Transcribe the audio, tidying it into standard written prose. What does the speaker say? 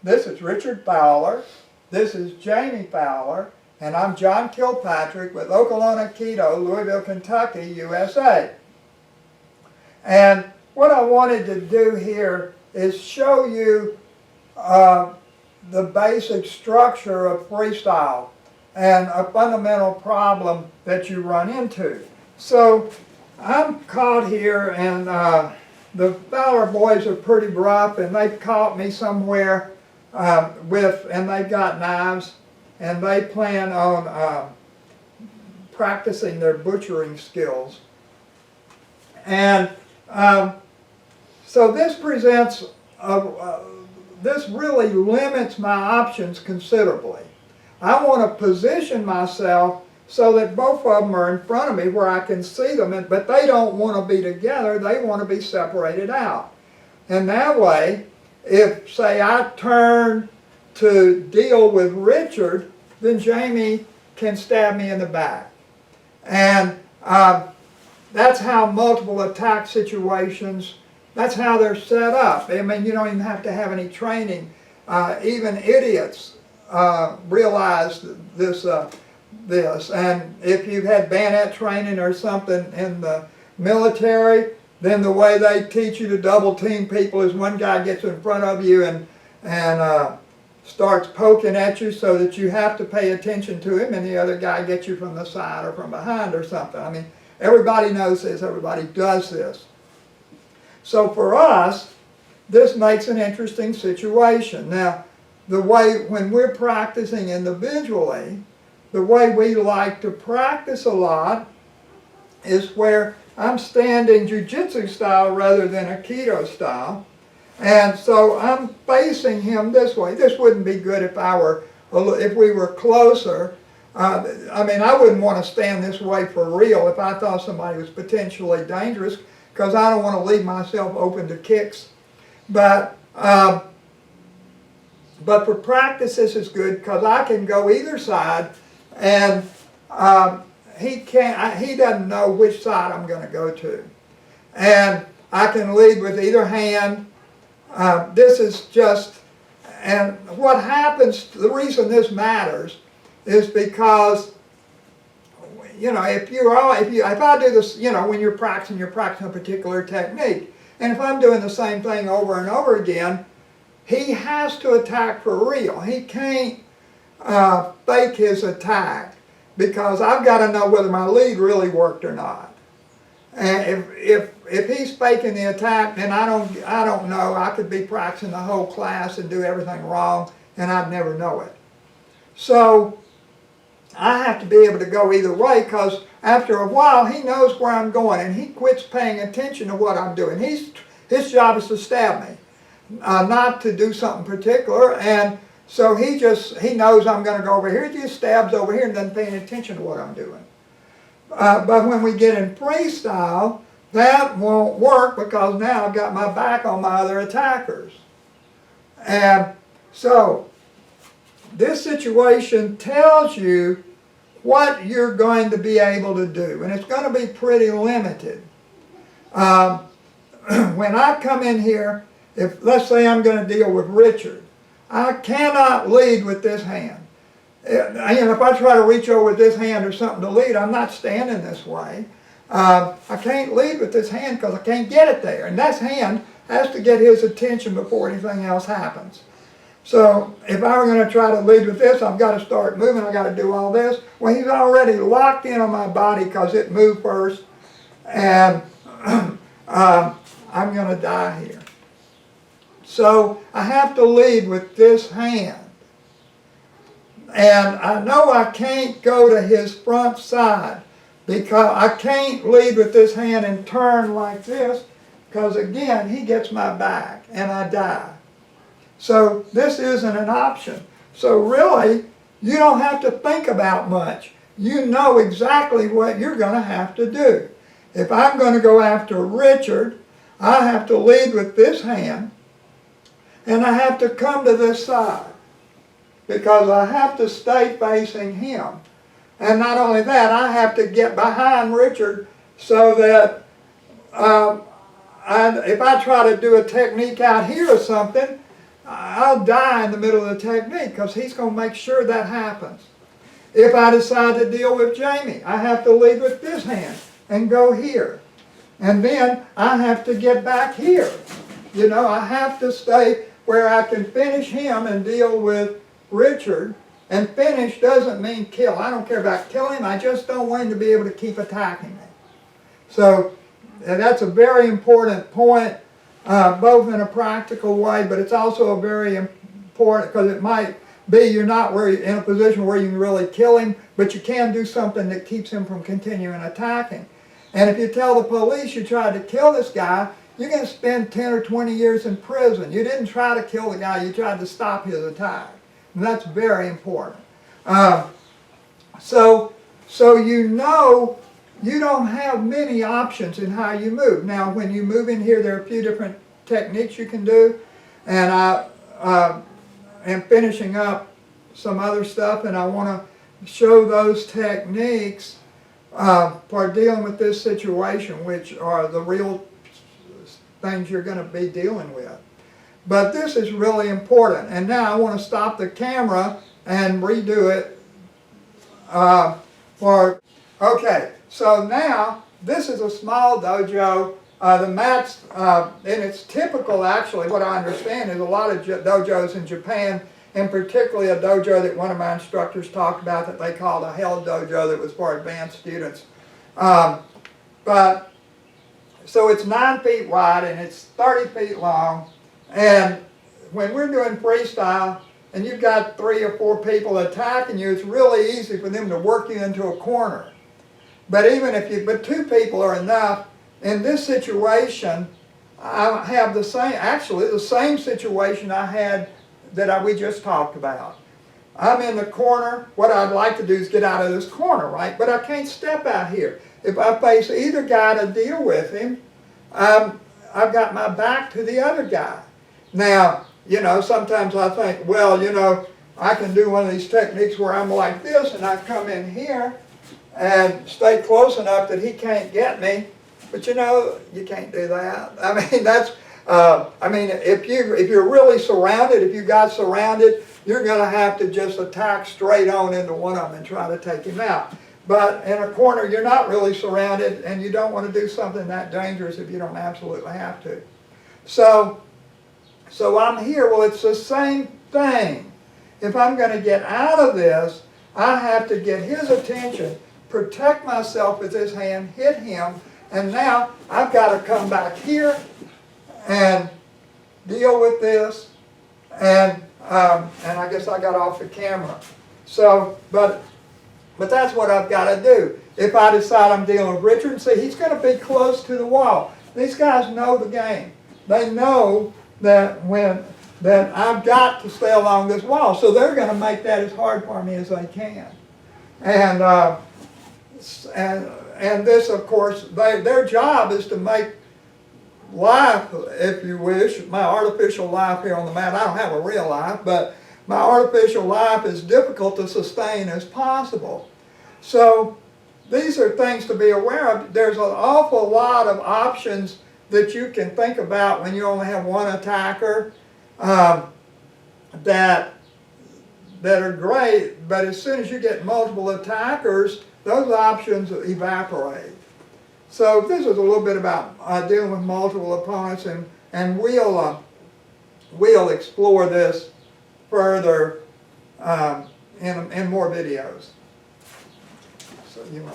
This is Richard Fowler. This is Jamie Fowler. And I'm John Kilpatrick with Okolona Aikido, Louisville, Kentucky, USA. And what I wanted to do here is show you the basic structure of freestyle and a fundamental problem that you run into. So I'm caught here, and the Fowler boys are pretty rough, and they've caught me somewhere and they've got knives, and they plan on practicing their butchering skills. And so this presents, this really limits my options considerably. I want to position myself so that both of them are in front of me where I can see them, but they don't want to be together, they want to be separated out. And that way, if, say, I turn to deal with Richard, then Jamie can stab me in the back. And that's how multiple attack situations, that's how they're set up. I mean, you don't even have to have any training. Even idiots realize this. And if you've had bayonet training or something in the military, then the way they teach you to double team people is one guy gets in front of you and starts poking at you so that you have to pay attention to him, and the other guy gets you from the side or from behind or something. I mean, everybody knows this, everybody does this. So for us, this makes an interesting situation. Now, the way, when we're practicing individually, the way we like to practice a lot is where I'm standing jiu-jitsu style rather than Aikido style. And so I'm facing him this way. This wouldn't be good if we were closer. I mean, I wouldn't want to stand this way for real if I thought somebody was potentially dangerous, because I don't want to leave myself open to kicks. But for practice, this is good because I can go either side, and he doesn't know which side I'm going to go to. And I can lead with either hand. This is just, and what happens, the reason this matters is because, you know, if I do this, you know, when you're practicing a particular technique, and if I'm doing the same thing over and over again, he has to attack for real. He can't fake his attack, because I've got to know whether my lead really worked or not. And if he's faking the attack, then I don't know. I could be practicing the whole class and do everything wrong, and I'd never know it. So I have to be able to go either way, because after a while he knows where I'm going, and he quits paying attention to what I'm doing. His job is to stab me, not to do something particular. And so he knows I'm going to go over here. He just stabs over here and doesn't pay any attention to what I'm doing. But when we get in freestyle, that won't work, because now I've got my back on my other attackers. And so this situation tells you what you're going to be able to do, and it's going to be pretty limited. When I come in here, let's say I'm going to deal with Richard, I cannot lead with this hand. And if I try to reach over with this hand or something to lead, I'm not standing this way. I can't lead with this hand because I can't get it there. And this hand has to get his attention before anything else happens. So if I were going to try to lead with this, I've got to start moving, I've got to do all this. Well, he's already locked in on my body because it moved first, and I'm going to die here. So I have to lead with this hand. And I know I can't go to his front side, because I can't lead with this hand and turn like this, because again, he gets my back and I die. So this isn't an option. So really, you don't have to think about much. You know exactly what you're going to have to do. If I'm going to go after Richard, I have to lead with this hand, and I have to come to this side, because I have to stay facing him. And not only that, I have to get behind Richard so that if I try to do a technique out here or something, I'll die in the middle of the technique because he's going to make sure that happens. If I decide to deal with Jamie, I have to lead with this hand and go here. And then I have to get back here. You know, I have to stay where I can finish him and deal with Richard. And finish doesn't mean kill. I don't care about killing him. I just don't want him to be able to keep attacking me. So that's a very important point, both in a practical way, but it's also a very important, because it might be you're not in a position where you can really kill him, but you can do something that keeps him from continuing attacking. And if you tell the police you tried to kill this guy, you're going to spend 10 or 20 years in prison. You didn't try to kill the guy, you tried to stop his attack. And that's very important. So you know you don't have many options in how you move. Now when you move in here, there are a few different techniques you can do. And I am finishing up some other stuff, and I want to show those techniques for dealing with this situation, which are the real things you're going to be dealing with. But this is really important. And now I want to stop the camera and redo it okay, so now this is a small dojo. The mats, and it's typical actually, what I understand is a lot of dojos in Japan, and particularly a dojo that one of my instructors talked about that they called a hell dojo that was for advanced students. But so it's 9 feet wide and it's 30 feet long. And when we're doing freestyle and you've got 3 or 4 people attacking you, it's really easy for them to work you into a corner. But but 2 people are enough. In this situation, I have the same situation I had that we just talked about. I'm in the corner. What I'd like to do is get out of this corner, right? But I can't step out here. If I face either guy to deal with him, I've got my back to the other guy. Now, you know, sometimes I think, well, you know, I can do one of these techniques where I'm like this and I come in here and stay close enough that he can't get me. But you know, you can't do that. I mean, that's, if you're really surrounded, if you got surrounded, you're going to have to just attack straight on into one of them and try to take him out. But in a corner, you're not really surrounded, and you don't want to do something that dangerous if you don't absolutely have to. So I'm here. Well, it's the same thing. If I'm going to get out of this, I have to get his attention, protect myself with this hand, hit him, and now I've got to come back here and deal with this. And I guess I got off the camera. So, but that's what I've got to do. If I decide I'm dealing with Richard, see, he's going to be close to the wall. These guys know the game. They know that that I've got to stay along this wall. So they're going to make that as hard for me as they can. And this, of course, their job is to make life, if you wish, my artificial life here on the mat. I don't have a real life, but my artificial life is difficult to sustain as possible. So these are things to be aware of. There's an awful lot of options that you can think about when you only have one attacker that are great, but as soon as you get multiple attackers, those options evaporate. So this is a little bit about dealing with multiple opponents, and we'll explore this further in more videos. So you know.